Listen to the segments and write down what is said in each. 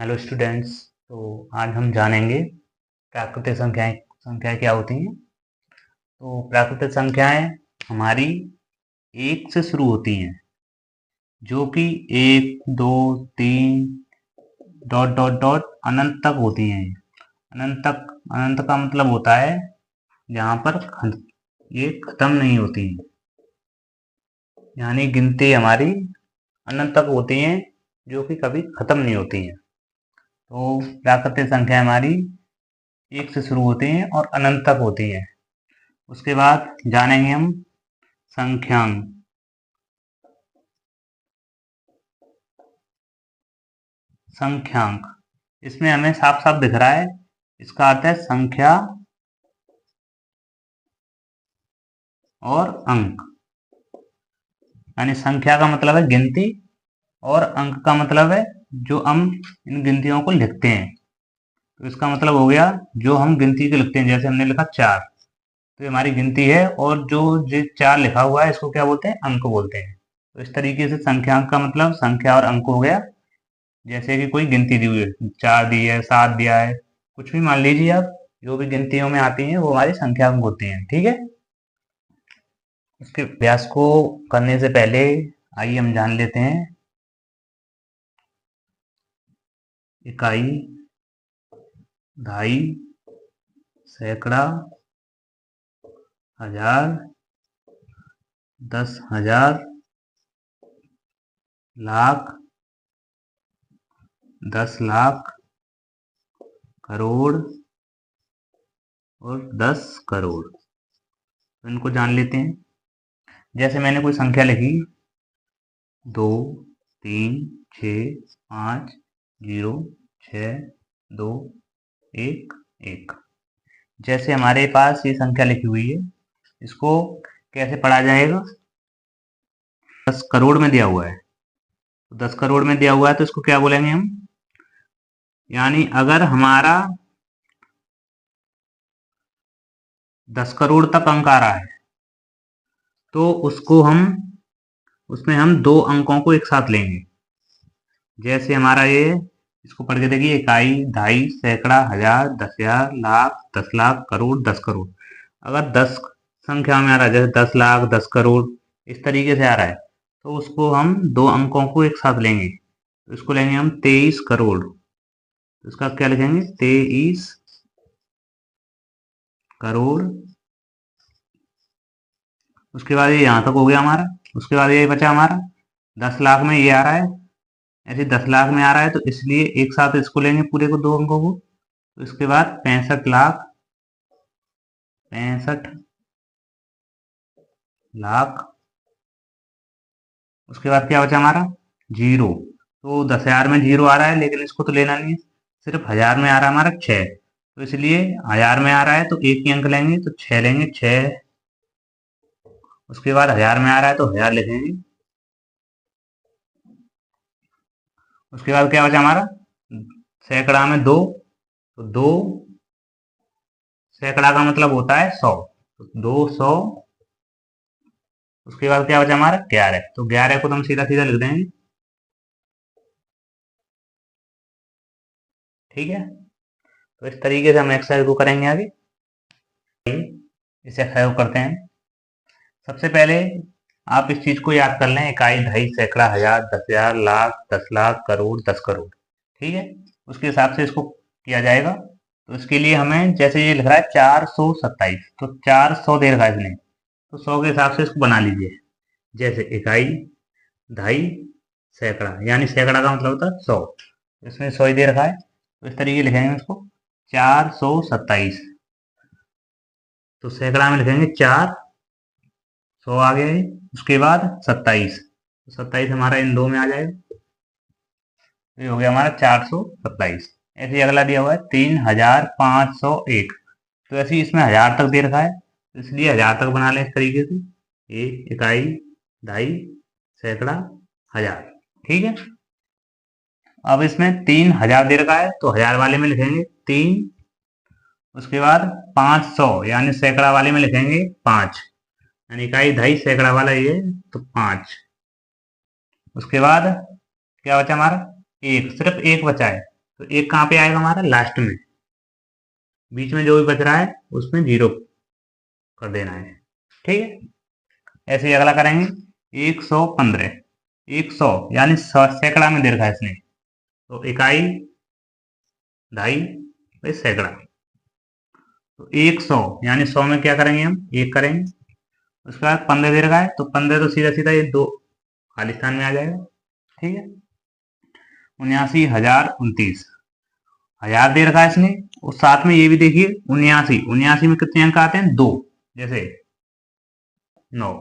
Hello students. तो आज हम जानेंगे प्राकृतिक संख्याएं क्या होती हैं। तो प्राकृतिक संख्याएं हमारी एक से शुरू होती हैं, जो कि एक दो तीन डॉट डॉट डॉट अनंत तक होती हैं। अनंत का मतलब होता है जहाँ पर ये खत्म नहीं होती हैं, यानी गिनती हमारी अनंत तक होती हैं, जो कि कभी खत्म नहीं होती हैं। तो प्राकृतिक संख्या हमारी एक से शुरू होती हैं और अनंत तक होती हैं। उसके बाद जानेंगे हम संख्यांक। संख्यांक इसमें हमें साफ साफ दिख रहा है, इसका अर्थ है संख्या और अंक। यानी संख्या का मतलब है गिनती और अंक का मतलब है जो हम इन गिनतियों को लिखते हैं। तो इसका मतलब हो गया जो हम गिनती के लिखते हैं, जैसे हमने लिखा 4, तो ये हमारी गिनती है, और जो ये 4 लिखा हुआ है इसको क्या बोलते हैं? अंक बोलते हैं। तो इस तरीके से संख्यांक का मतलब संख्या और अंक हो गया। जैसे कि कोई गिनती दी हुई है, 4 दी है, 7 दिया है, कुछ भी मान लीजिए आप, जो भी गिनतियों में आती हैं वो हमारी संख्यांक होती हैं। ठीक है। इसके अभ्यास को करने से पहले आइए हम जान लेते हैं इकाई, दहाई, सैकड़ा, हजार, 10,000, लाख, 10 लाख, करोड़ और 10 करोड़। तो इनको जान लेते हैं। जैसे मैंने कोई संख्या लिखी 2 3 6 5 0 6 2 1 1। जैसे हमारे पास ये संख्या लिखी हुई है, इसको कैसे पढ़ा जाएगा? 10 करोड़ में दिया हुआ है, तो 10 करोड़ में दिया हुआ है तो इसको क्या बोलेंगे हम? यानी अगर हमारा 10 करोड़ तक अंक आ रहा है तो उसमें हम 2 अंकों को एक साथ लेंगे। जैसे हमारा ये, इसको पढ़ के देखिए, इकाई, दहाई, सैकड़ा, हजार, 10,000, लाख, 10 लाख, करोड़, 10 करोड़। अगर 10 संख्या में आ रहा है, जैसे 10 लाख, 10 करोड़, इस तरीके से आ रहा है, तो उसको हम 2 अंकों को एक साथ लेंगे। तो इसको लेंगे हम 23 करोड़। तो इसका क्या लिखेंगे? 23 करोड़। उसके बाद ये यहाँ तक हो गया हमारा। उसके बाद ये बचा हमारा 10 लाख में ये आ रहा है, ऐसे 10 लाख में आ रहा है, तो इसलिए एक साथ इसको लेंगे पूरे को, 2 अंकों को। तो इसके बाद 65 लाख, 65 लाख। उसके बाद क्या बचा हमारा? जीरो। तो 10,000 में जीरो आ रहा है, लेकिन इसको तो लेना नहीं है, सिर्फ हजार में आ रहा है हमारा 6। तो इसलिए हजार में आ रहा है तो एक ही अंक लेंगे, तो 6 लेंगे, 6। उसके बाद हजार में आ रहा है तो हजार लिखेंगे। उसके बाद क्या बचा हमारा? सैकड़ा में 2, तो 2, सैकड़ा का मतलब होता है 100, तो 200। उसके बाद क्या बचा हमारा? 11, तो 11 को तो हम सीधा सीधा लिख देंगे। ठीक है। तो इस तरीके से हम एक्सरसाइज को करेंगे आगे। इस एक्सरसाइज को करते हैं। सबसे पहले आप इस चीज को याद कर लें, इकाई, दहाई, सैकड़ा, हजार, 10,000, लाख, 10 लाख, करोड़, 10 करोड़। ठीक है। उसके हिसाब से इसको किया जाएगा। तो इसके लिए हमें, जैसे ये लिख रहा है 427, तो 400 दे रखा है इसने, तो 100 के हिसाब से इसको बना लीजिए। जैसे इकाई, दहाई, सैकड़ा, यानी सैकड़ा का मतलब होता है 100, इसमें 100 ही दे रखा है, तो इस तरीके लिखेंगे इसको 427। तो सैकड़ा में लिखेंगे 4, 100 आ गया है। उसके बाद 27, तो 27 हमारा इन दो में आ जाएगा, तो ये हो गया हमारा 427। ऐसे ही अगला दिया हुआ है 3,501, तो ऐसे ही इसमें हजार तक दे रखा है, तो इसलिए हजार तक बना लें इस तरीके से, एक, इकाई, दहाई, सैकड़ा, हजार। ठीक है। अब इसमें 3,000 दे रखा है, तो हजार वाले में लिखेंगे 3। उसके बाद 500, यानी सैकड़ा वाले में लिखेंगे 5, यानी इकाई, दहाई, सैकड़ा वाला ये, तो 5। उसके बाद क्या बचा हमारा? एक, सिर्फ एक बचा है, तो एक कहाँ पे आएगा हमारा, लास्ट में, बीच में जो भी बच रहा है उसमें जीरो कर देना है। ठीक है, ऐसे ही अगला करेंगे 115। 100 यानी सैकड़ा में दे रखा है इसने, तो इकाई, ढाई, भाई सैकड़ा। तो 100 यानी 100 में क्या करेंगे हम, एक करेंगे। उसके बाद 15 दे रखा है, तो 15 तो सीधा सीधा ये दो खाली स्थान में आ जाएगा। ठीक है, 79,029, हजार दे रखा है इसने, और साथ में ये भी देखिए 79, 79 में कितने अंक आते हैं, दो, जैसे 9।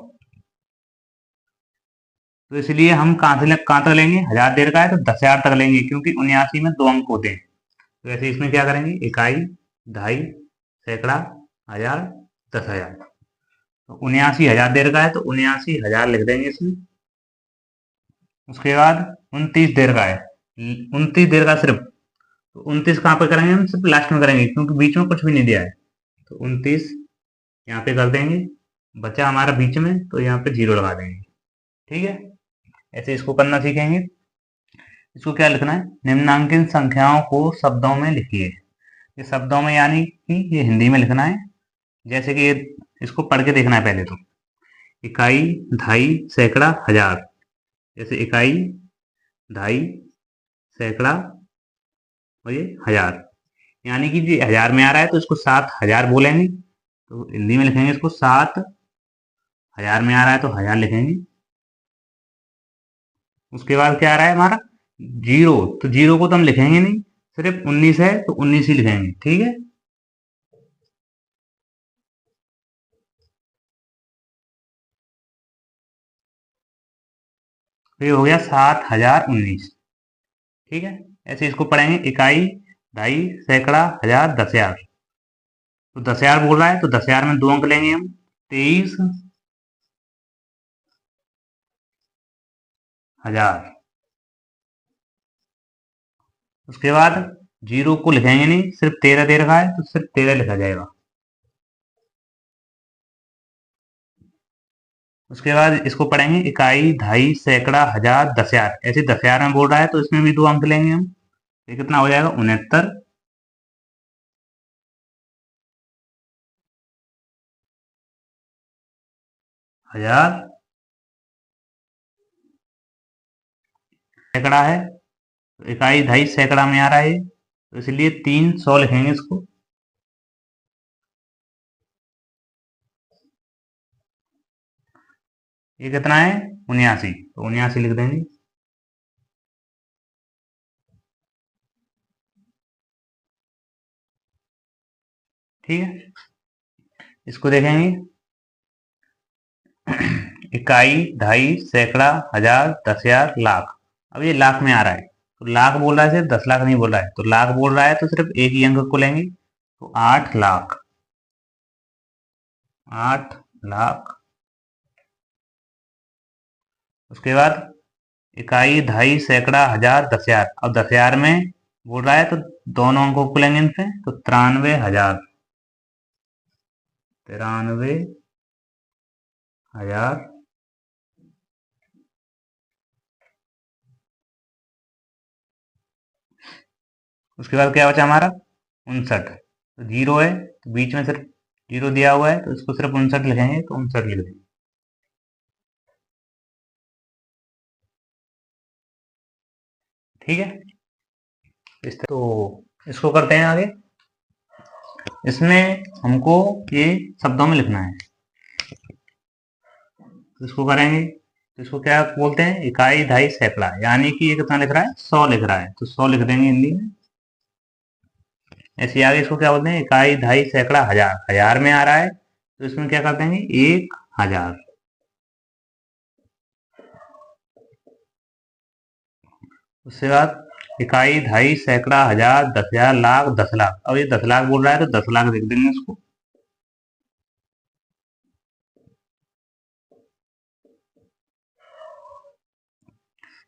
तो इसलिए हम कहाँ तक लेंगे, हजार दे रखा है तो 10,000 तक लेंगे, क्योंकि 79 में दो अंक होते हैं। तो ऐसे इसमें क्या करेंगे, इकाई, ढाई, सैकड़ा, हजार, 10,000। तो 79,000 दे रखा है तो 79,000 लिख देंगे इसमें। उसके बाद 29 दे रखा है, 29 दे रखा है सिर्फ, तो 29 कहाँ पे करेंगे हम, सिर्फ लास्ट में करेंगे, क्योंकि बीच में कुछ भी नहीं दिया है। तो 29 यहाँ पे कर देंगे, बचा हमारा बीच में, तो यहाँ पे जीरो लगा देंगे। ठीक है, ऐसे इसको करना सीखेंगे। इसको क्या लिखना है, निम्नांकित संख्याओं को शब्दों में लिखिए। ये शब्दों में यानी कि ये हिंदी में लिखना है। जैसे कि ये, इसको पढ़ के देखना है पहले तो, इकाई, ढाई, सैकड़ा, हजार। जैसे इकाई, ढाई, सैकड़ा और ये हजार, यानी कि ये हजार में आ रहा है तो इसको 7,000 बोलेंगे, तो हिंदी में लिखेंगे इसको 7,000 में आ रहा है तो हजार लिखेंगे। उसके बाद क्या आ रहा है हमारा, जीरो, तो जीरो को तो हम लिखेंगे नहीं, सिर्फ 19 है तो 19 ही लिखेंगे। ठीक है, तो ये हो गया 7,019। ठीक है, ऐसे इसको पढ़ेंगे, इकाई, ढाई, सैकड़ा, हजार, 10,000। तो 10,000 बोल रहा है तो 10,000 में दो अंक लेंगे हम, 23,000। उसके बाद जीरो को लिखेंगे नहीं, सिर्फ 13 दे रखा है तो सिर्फ 13 लिखा जाएगा। उसके बाद इसको पढ़ेंगे, इकाई, ढाई, सैकड़ा, हजार, 10,000। ऐसे 10,000 में बोल रहा है तो इसमें भी दो अंक लेंगे हम, ये कितना हो जाएगा, 69,000। सैकड़ा है, तो इकाई, ढाई, सैकड़ा में आ रहा है ये, तो इसलिए 300 लिखेंगे इसको। ये कितना है, 79, तो 79 लिख देंगे। ठीक है, इसको देखेंगे, इकाई, ढाई, सैकड़ा, हजार, 10,000, लाख। अब ये लाख में आ रहा है, तो लाख बोल रहा है, सिर्फ 10 लाख नहीं बोल रहा है, तो लाख बोल रहा है तो सिर्फ एक ही अंक को लेंगे, तो 8 लाख। 8 लाख। उसके बाद इकाई, ढाई, सैकड़ा, हजार, 10,000। अब 10,000 में बोल रहा है तो दोनों अंकों को लेंगे इनसे, तो 93,000। 93,000। उसके बाद क्या बचा हमारा, 59। तो जीरो है तो बीच में सिर्फ जीरो दिया हुआ है, तो इसको सिर्फ 59 लिखेंगे, तो 59 लिख देंगे। ठीक है, तो इसको करते हैं आगे। इसमें हमको ये शब्दों में लिखना है, तो इसको करेंगे, तो इसको क्या बोलते हैं, इकाई, ढाई, सैकड़ा, यानी कि ये कितना लिख रहा है, 100 लिख रहा है, तो 100 लिख देंगे हिंदी में। ऐसे आगे इसको क्या बोलते हैं, इकाई, ढाई, सैकड़ा, हजार। हजार में आ रहा है तो इसमें क्या कर देंगे, 1,000। उसके बाद इकाई, ढाई, सैकड़ा, हजार, 10,000, लाख, 10 लाख। अब ये 10 लाख बोल रहा है तो 10 लाख लिख देंगे इसको।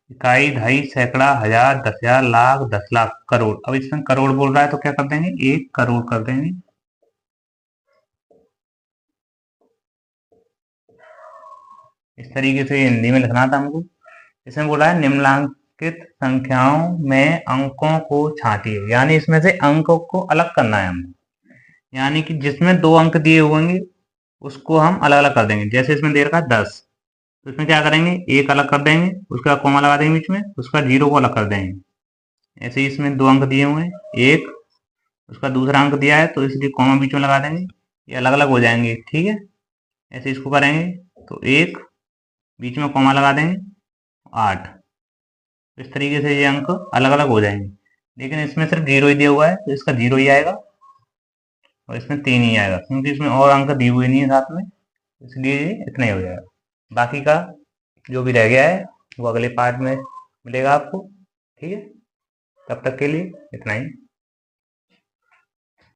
इकाई, ढाई, सैकड़ा, हजार, 10,000, लाख, 10 लाख, करोड़। अब इसमें करोड़ बोल रहा है तो क्या कर देंगे, 1 करोड़ कर देंगे। इस तरीके से हिंदी में लिखना था हमको। इसमें बोला है संख्याओं में अंकों को छांटिए, यानी इसमें से अंकों को अलग करना है हमें। यानी कि जिसमें 2 अंक दिए होंगे उसको हम अलग अलग कर देंगे। जैसे इसमें दे रखा है 10, तो इसमें क्या करेंगे, एक अलग कर देंगे, उसका कॉमा लगा देंगे बीच में, उसका 0 को अलग कर देंगे। ऐसे ही इसमें 2 अंक दिए हुए हैं, एक, उसका दूसरा अंक दिया है तो इसलिए कॉमा बीच में लगा देंगे, ये अलग अलग हो जाएंगे। ठीक है, ऐसे इसको करेंगे तो एक, बीच में कॉमा लगा देंगे, 8। इस तरीके से ये अंक अलग अलग हो जाएंगे। लेकिन इसमें सिर्फ 0 ही दिया हुआ है तो इसका 0 ही आएगा, और इसमें 3 ही आएगा, क्योंकि इसमें और अंक दिए हुए नहीं है साथ में, इसलिए ये इतना ही हो जाएगा। बाकी का जो भी रह गया है वो अगले पार्ट में मिलेगा आपको। ठीक है, तब तक के लिए इतना ही।